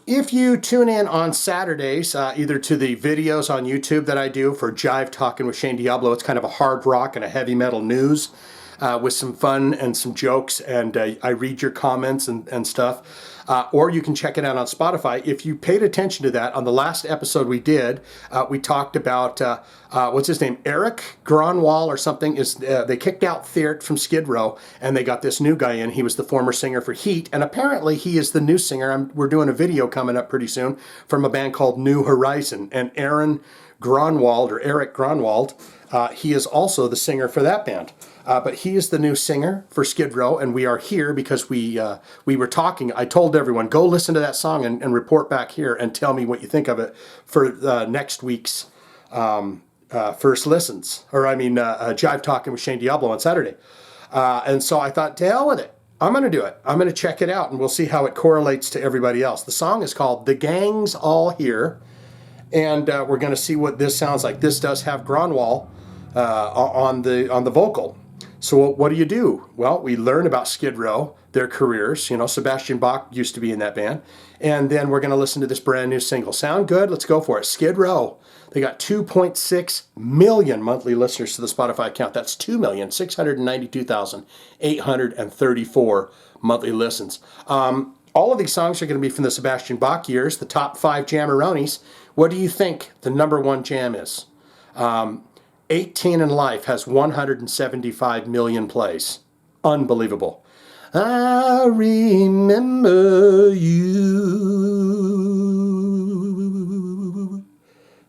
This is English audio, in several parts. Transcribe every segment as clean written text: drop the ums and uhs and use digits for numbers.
If you tune in on Saturdays, either to the videos on YouTube that I do for Jive Talking with Shane Diablo, it's kind of a hard rock and a heavy metal news with some fun and some jokes, and I read your comments and stuff. Or you can check it out on Spotify. If you paid attention to that, on the last episode we did, we talked about, what's his name, Erik Gronwall or something. They kicked out H.E.A.T from Skid Row, and they got this new guy in. He was the former singer for H.E.A.T, and apparently he is the new singer. We're doing a video coming up pretty soon from a band called New Horizon, and Erik Gronwall, he is also the singer for that band. But he is the new singer for Skid Row, and we are here because we were talking. I told everyone, go listen to that song and report back here and tell me what you think of it for next week's first listens. Jive Talking with Shane Diablo on Saturday. And so I thought, to hell with it. I'm going to do it. I'm going to check it out, and we'll see how it correlates to everybody else. The song is called The Gang's All Here, and we're going to see what this sounds like. This does have Gronwall on the vocal. So what do? Well, we learn about Skid Row, their careers. You know, Sebastian Bach used to be in that band. And then we're going to listen to this brand new single. Sound good? Let's go for it. Skid Row. They got 2.6 million monthly listeners to the Spotify account. That's 2,692,834 monthly listens. All of these songs are going to be from the Sebastian Bach years, the top 5 jammeronies. What do you think the number one jam is? 18 in Life has 175 million plays. Unbelievable. I remember you.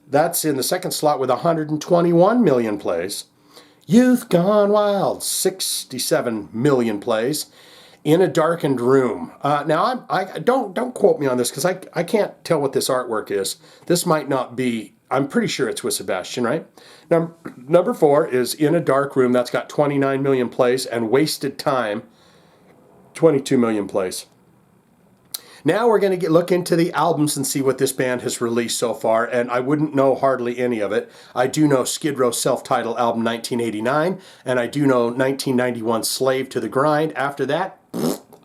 That's in the second slot with 121 million plays. Youth Gone Wild, 67 million plays. In a Darkened Room. Now, I don't quote me on this because I can't tell what this artwork is. This might not be. I'm pretty sure it's with Sebastian, right? Number 4 is In a Dark Room. That's got 29 million plays, and Wasted Time, 22 million plays. Now we're going to look into the albums and see what this band has released so far, and I wouldn't know hardly any of it. I do know Skid Row's self-titled album 1989, and I do know 1991 Slave to the Grind. After that,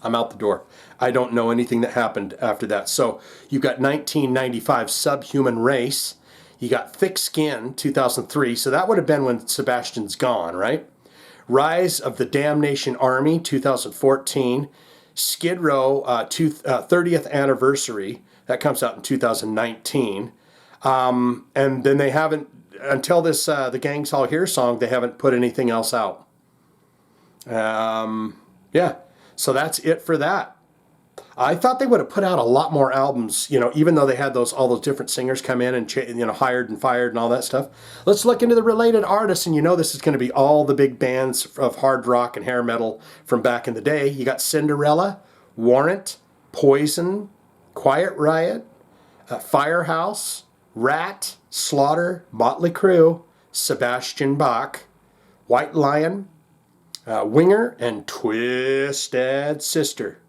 I'm out the door. I don't know anything that happened after that. So you've got 1995 Subhuman Race. You got Thick Skin, 2003. So that would have been when Sebastian's gone, right? Rise of the Damnation Army, 2014. Skid Row, 30th Anniversary. That comes out in 2019. And then they haven't, until this The Gang's All Here song, they haven't put anything else out. Yeah, so that's it for that. I thought they would have put out a lot more albums, you know, even though they had all those different singers come in and, hired and fired and all that stuff. Let's look into the related artists, and this is going to be all the big bands of hard rock and hair metal from back in the day. You got Cinderella, Warrant, Poison, Quiet Riot, Firehouse, Rat, Slaughter, Motley Crue, Sebastian Bach, White Lion, Winger, and Twisted Sister.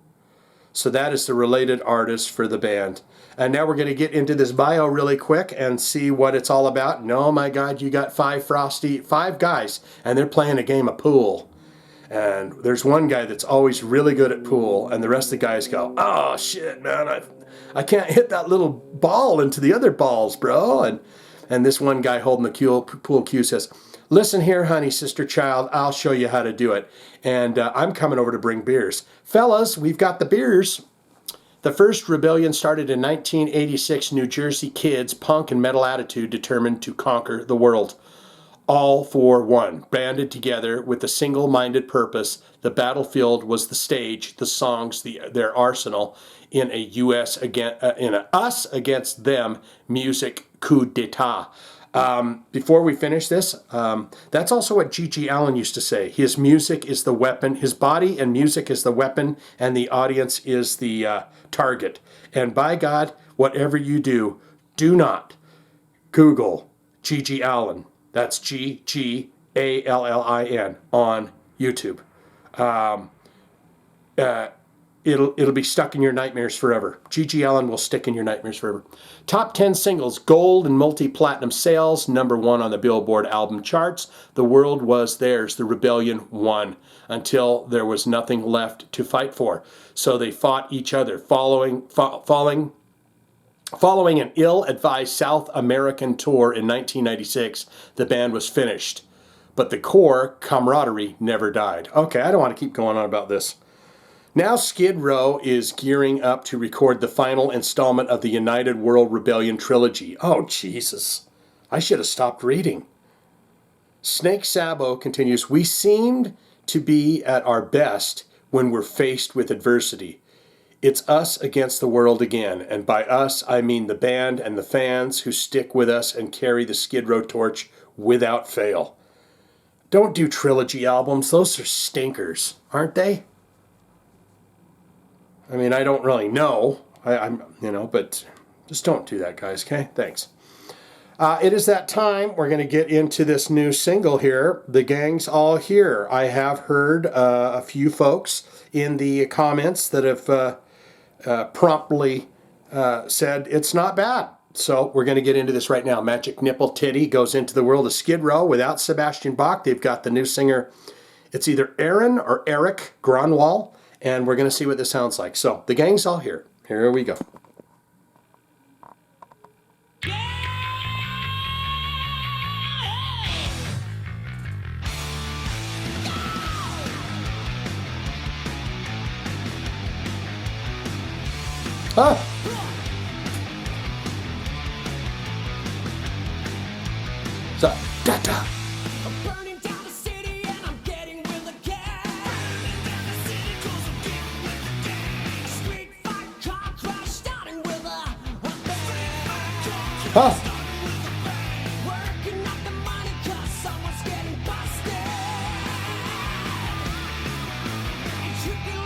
So that is the related artist for the band. And now we're going to get into this bio really quick and see what it's all about. And oh my God, you got 5 guys, and they're playing a game of pool. And there's one guy that's always really good at pool, and the rest of the guys go, oh shit, man, I can't hit that little ball into the other balls, bro. And this one guy holding the pool cue says, listen here, honey, sister child, I'll show you how to do it. And I'm coming over to bring beers. Fellas, we've got the beers. The first rebellion started in 1986. New Jersey kids, punk and metal attitude, determined to conquer the world. All for one, banded together with a single-minded purpose. The battlefield was the stage, the songs, their arsenal, in a us against them music coup d'etat. Before we finish this, that's also what G.G. Allin used to say. His music is the weapon. His body and music is the weapon, and the audience is the target. And by God, whatever you do, do not Google G.G. Allin. That's G-G-A-L-L-I-N on YouTube. It'll be stuck in your nightmares forever. G.G. Allin will stick in your nightmares forever. Top 10 singles, gold and multi-platinum sales, number 1 on the Billboard album charts. The world was theirs. The rebellion won until there was nothing left to fight for. So they fought each other, falling Following an ill-advised South American tour in 1996, the band was finished. But the core camaraderie never died. Okay, I don't want to keep going on about this. Now Skid Row is gearing up to record the final installment of the United World Rebellion trilogy. Oh, Jesus. I should have stopped reading. Snake Sabo continues, we seemed to be at our best when we're faced with adversity. It's us against the world again, and by us I mean the band and the fans who stick with us and carry the Skid Row torch without fail. Don't do trilogy albums. Those are stinkers, aren't they? I mean, I don't really know. I'm but just don't do that, guys, okay? Thanks. It is that time. We're going to get into this new single here. The Gang's All Here. I have heard a few folks in the comments that have promptly said it's not bad. So we're going to get into this right now. Magic Nipple Titty goes into the world of Skid Row without Sebastian Bach. They've got the new singer. It's either Aaron or Erik Gronwall, and we're going to see what this sounds like. So the Gang's All Here. Here we go. Ah. So, da-da. Huh.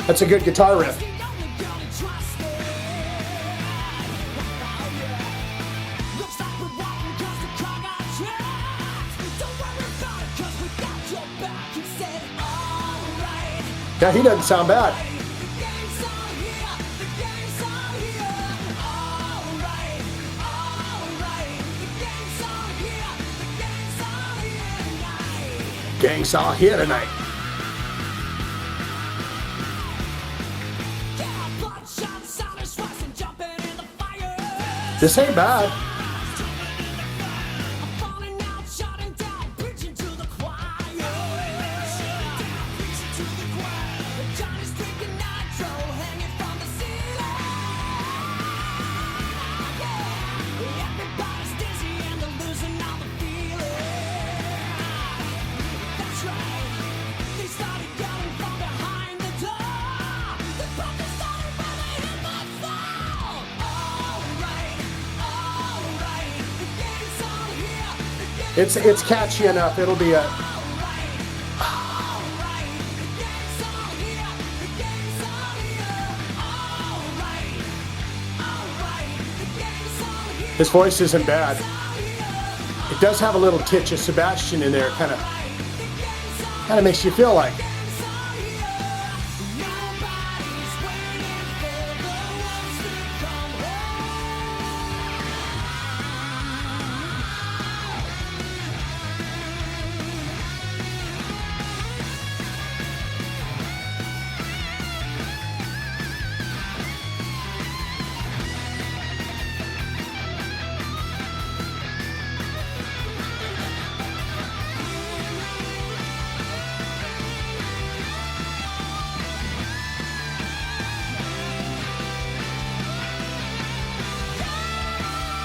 That's a good guitar riff. Yeah, he doesn't sound bad. Gang's all here tonight. This ain't bad. It's catchy enough. It'll be a... His voice isn't bad. It does have a little titch of Sebastian in there. Kind of makes you feel like...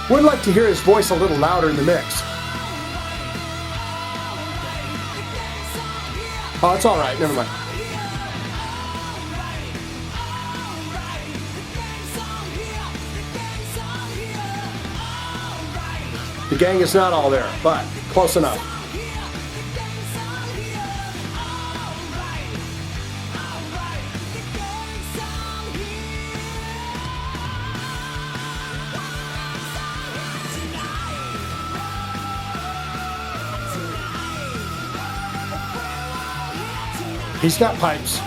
Would like to hear his voice a little louder in the mix. Oh, it's all right. Never mind. The gang is not all there, but close enough. He's got pipes.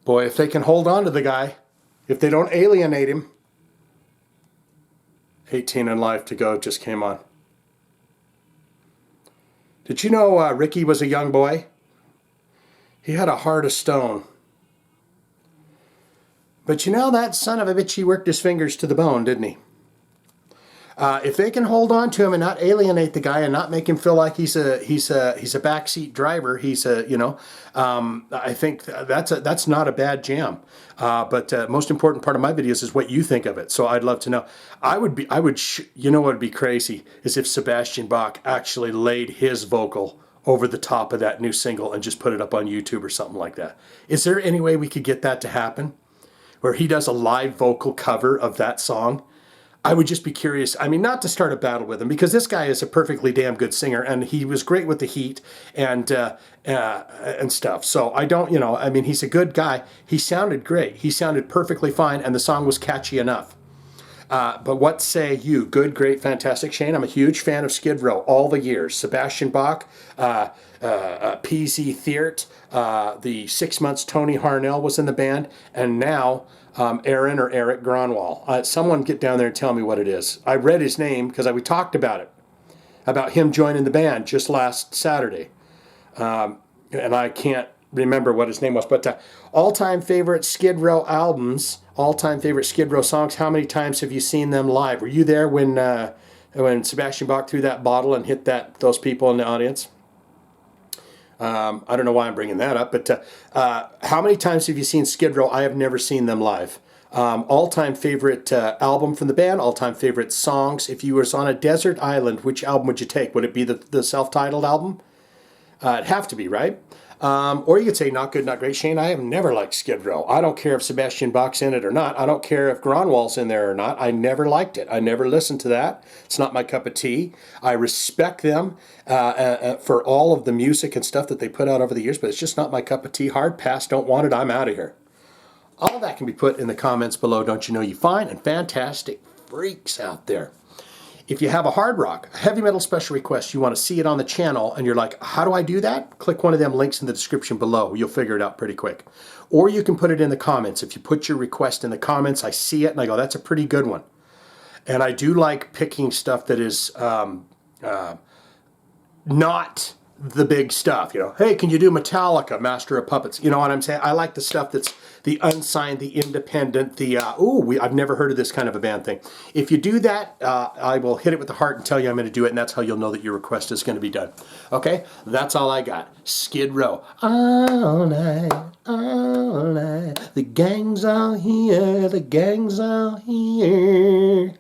Boy, if they can hold on to the guy, if they don't alienate him. 18 in Life to Go just came on. Did you know Ricky was a young boy? He had a heart of stone. But you know, that son of a bitch, he worked his fingers to the bone, didn't he? If they can hold on to him and not alienate the guy and not make him feel like he's a backseat driver, I think that's not a bad jam. But most important part of my videos is what you think of it. So I'd love to know. You know what would be crazy is if Sebastian Bach actually laid his vocal over the top of that new single and just put it up on YouTube or something like that. Is there any way we could get that to happen? Where he does a live vocal cover of that song? I would just be curious. I mean, not to start a battle with him, because this guy is a perfectly damn good singer, and he was great with the H.E.A.T and stuff. So I don't, I mean, he's a good guy. He sounded great. He sounded perfectly fine, and the song was catchy enough. But what say you? Good, great, fantastic. Shane, I'm a huge fan of Skid Row all the years. Sebastian Bach, P.Z. Theart, the 6 months Tony Harnell was in the band, and now Erik Gronwall. Someone get down there and tell me what it is. I read his name because we talked about it, about him joining the band just last Saturday. And I can't remember what his name was, but all-time favorite Skid Row albums, all-time favorite Skid Row songs. How many times have you seen them live? Were you there when Sebastian Bach threw that bottle and hit those people in the audience? I don't know why I'm bringing that up, but how many times have you seen Skid Row? I have never seen them live. All-time favorite album from the band, all-time favorite songs. If you was on a desert island, which album would you take? Would it be the self-titled album? It'd have to be, right? Or you could say Not Good, Not Great. Shane, I have never liked Skid Row. I don't care if Sebastian Bach's in it or not. I don't care if Gronwall's in there or not. I never liked it. I never listened to that. It's not my cup of tea. I respect them for all of the music and stuff that they put out over the years, but it's just not my cup of tea. Hard pass, don't want it, I'm out of here. All that can be put in the comments below. Don't you know you fine and fantastic freaks out there. If you have a hard rock, heavy metal special request, you want to see it on the channel, and you're like, how do I do that? Click one of them links in the description below. You'll figure it out pretty quick. Or you can put it in the comments. If you put your request in the comments, I see it, and I go, that's a pretty good one. And I do like picking stuff that is not the big stuff. Hey, can you do Metallica, Master of Puppets? You know what I'm saying? I like the stuff that's the unsigned, the independent, I've never heard of this kind of a band thing. If you do that, I will hit it with the heart and tell you I'm going to do it, and that's how you'll know that your request is going to be done. Okay? That's all I got. Skid Row. All night, all night. The gang's all here, the gang's all here.